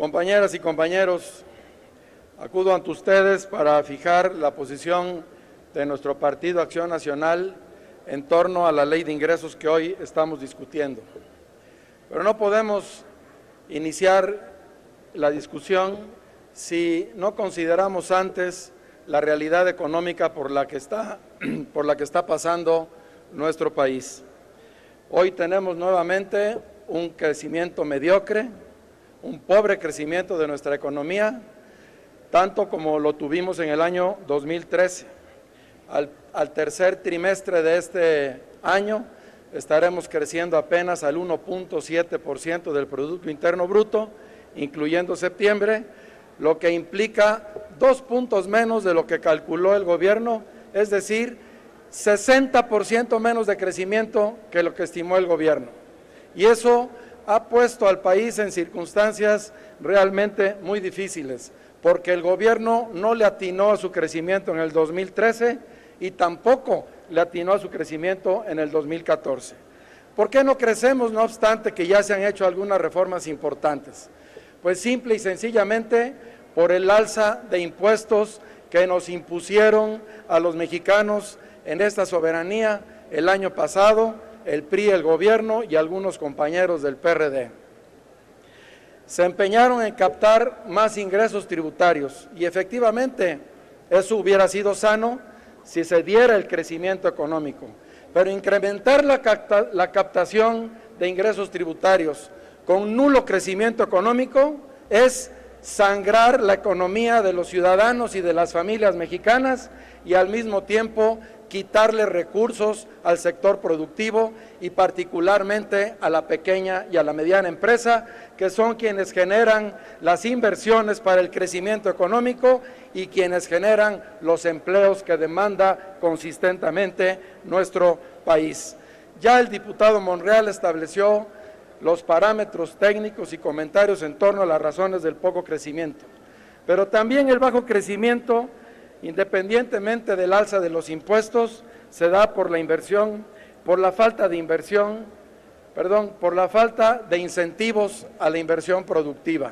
Compañeras y compañeros, acudo ante ustedes para fijar la posición de nuestro Partido Acción Nacional en torno a la ley de ingresos que hoy estamos discutiendo. Pero no podemos iniciar la discusión si no consideramos antes la realidad económica por la que está pasando nuestro país. Hoy tenemos nuevamente un crecimiento mediocre, un pobre crecimiento de nuestra economía, tanto como lo tuvimos en el año 2013. Al tercer trimestre de este año estaremos creciendo apenas al 1.7% del Producto Interno Bruto, incluyendo septiembre, lo que implica 2 puntos menos de lo que calculó el gobierno, es decir, 60% menos de crecimiento que lo que estimó el gobierno. Y eso ha puesto al país en circunstancias realmente muy difíciles, porque el gobierno no le atinó a su crecimiento en el 2013 y tampoco le atinó a su crecimiento en el 2014. ¿Por qué no crecemos, no obstante que ya se han hecho algunas reformas importantes? Pues simple y sencillamente por el alza de impuestos que nos impusieron a los mexicanos en esta soberanía el año pasado, el PRI, el gobierno y algunos compañeros del PRD. Se empeñaron en captar más ingresos tributarios y efectivamente eso hubiera sido sano si se diera el crecimiento económico, pero incrementar la captación de ingresos tributarios con nulo crecimiento económico es sangrar la economía de los ciudadanos y de las familias mexicanas y al mismo tiempo quitarle recursos al sector productivo y particularmente a la pequeña y a la mediana empresa, que son quienes generan las inversiones para el crecimiento económico y quienes generan los empleos que demanda consistentemente nuestro país. Ya el diputado Monreal estableció los parámetros técnicos y comentarios en torno a las razones del poco crecimiento, pero también el bajo crecimiento, independientemente del alza de los impuestos, se da por la falta de incentivos a la inversión productiva,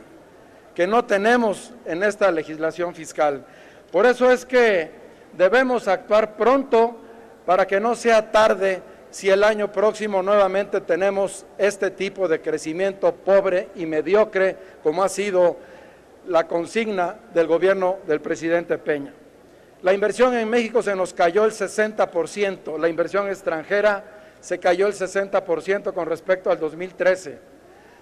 que no tenemos en esta legislación fiscal. Por eso es que debemos actuar pronto para que no sea tarde si el año próximo nuevamente tenemos este tipo de crecimiento pobre y mediocre, como ha sido la consigna del gobierno del presidente Peña. La inversión en México se nos cayó el 60%, la inversión extranjera se cayó el 60% con respecto al 2013.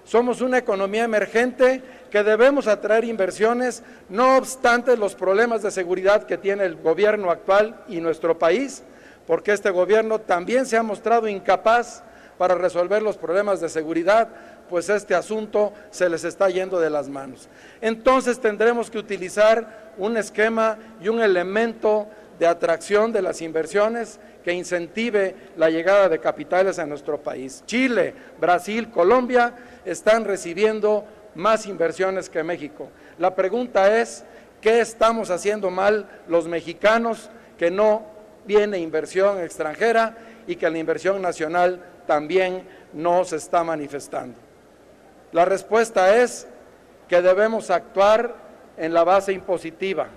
Somos una economía emergente que debemos atraer inversiones, no obstante los problemas de seguridad que tiene el gobierno actual y nuestro país, porque este gobierno también se ha mostrado incapaz para resolver los problemas de seguridad, pues este asunto se les está yendo de las manos. Entonces tendremos que utilizar un esquema y un elemento de atracción de las inversiones que incentive la llegada de capitales a nuestro país. Chile, Brasil, Colombia están recibiendo más inversiones que México. La pregunta es, ¿qué estamos haciendo mal los mexicanos que no viene inversión extranjera y que la inversión nacional también no se está manifestando? La respuesta es que debemos actuar en la base impositiva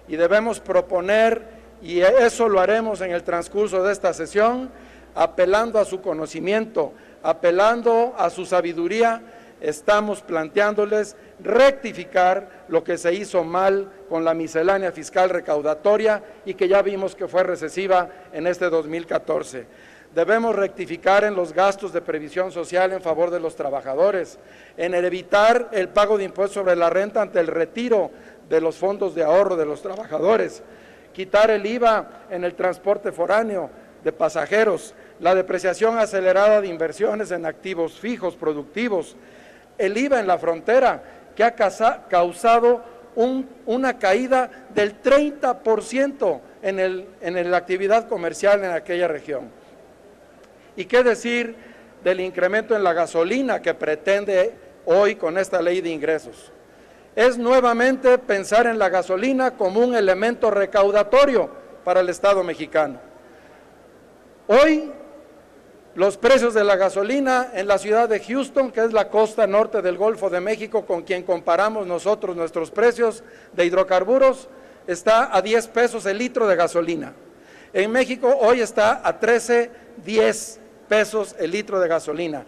y debemos proponer, y eso lo haremos en el transcurso de esta sesión, apelando a su conocimiento, apelando a su sabiduría. Estamos planteándoles rectificar lo que se hizo mal con la miscelánea fiscal recaudatoria y que ya vimos que fue recesiva en este 2014. Debemos rectificar en los gastos de previsión social en favor de los trabajadores, en evitar el pago de impuestos sobre la renta ante el retiro de los fondos de ahorro de los trabajadores, quitar el IVA en el transporte foráneo de pasajeros, la depreciación acelerada de inversiones en activos fijos productivos, el IVA en la frontera, que ha causado una caída del 30% en la actividad comercial en aquella región. ¿Y qué decir del incremento en la gasolina que pretende hoy con esta ley de ingresos? Es nuevamente pensar en la gasolina como un elemento recaudatorio para el Estado mexicano. Hoy Los precios de la gasolina en la ciudad de Houston, que es la costa norte del Golfo de México, con quien comparamos nosotros nuestros precios de hidrocarburos, está a 10 pesos el litro de gasolina. En México hoy está a 13.10 pesos el litro de gasolina,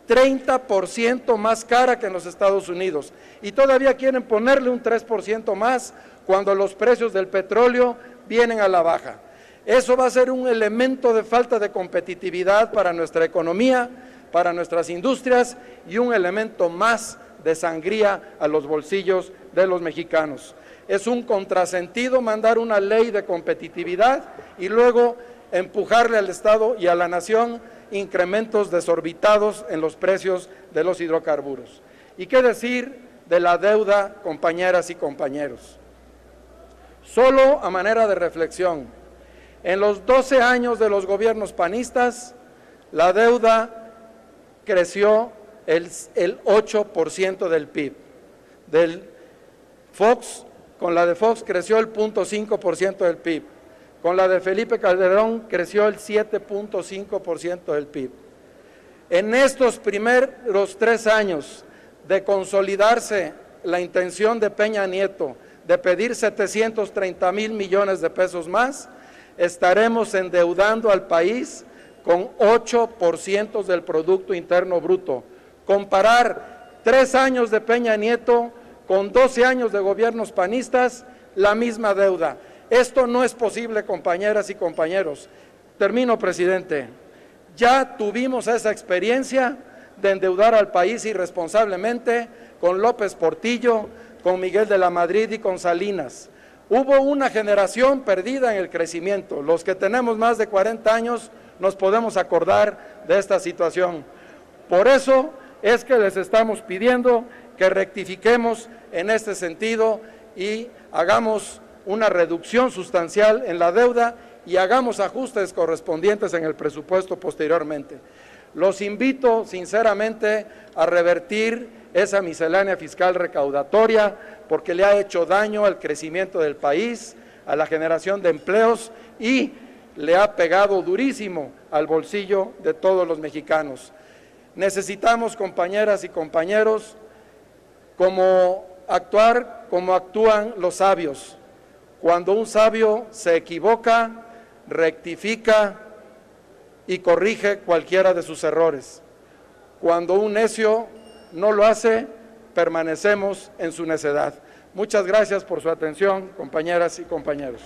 30% más cara que en los Estados Unidos. Y todavía quieren ponerle un 3% más cuando los precios del petróleo vienen a la baja. Eso va a ser un elemento de falta de competitividad para nuestra economía, para nuestras industrias y un elemento más de sangría a los bolsillos de los mexicanos. Es un contrasentido mandar una ley de competitividad y luego empujarle al Estado y a la nación incrementos desorbitados en los precios de los hidrocarburos. ¿Y qué decir de la deuda, compañeras y compañeros? Solo a manera de reflexión, en los 12 años de los gobiernos panistas, la deuda creció el 8% del PIB. Con la de Fox creció el 0.5% del PIB. Con la de Felipe Calderón creció el 7.5% del PIB. En estos primeros 3 años de consolidarse la intención de Peña Nieto de pedir 730,000 millones de pesos más, estaremos endeudando al país con 8% del Producto Interno Bruto. Comparar 3 años de Peña Nieto con 12 años de gobiernos panistas, la misma deuda. Esto no es posible, compañeras y compañeros. Termino, presidente. Ya tuvimos esa experiencia de endeudar al país irresponsablemente con López Portillo, con Miguel de la Madrid y con Salinas. Hubo una generación perdida en el crecimiento. Los que tenemos más de 40 años nos podemos acordar de esta situación. Por eso es que les estamos pidiendo que rectifiquemos en este sentido y hagamos una reducción sustancial en la deuda y hagamos ajustes correspondientes en el presupuesto posteriormente. Los invito sinceramente a revertir esa miscelánea fiscal recaudatoria porque le ha hecho daño al crecimiento del país, a la generación de empleos y le ha pegado durísimo al bolsillo de todos los mexicanos. Necesitamos, compañeras y compañeros, actuar como actúan los sabios. Cuando un sabio se equivoca, rectifica y corrige cualquiera de sus errores. Cuando un necio no lo hace, permanecemos en su necedad. Muchas gracias por su atención, compañeras y compañeros.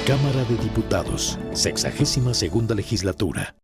Cámara de Diputados, 62ª Legislatura.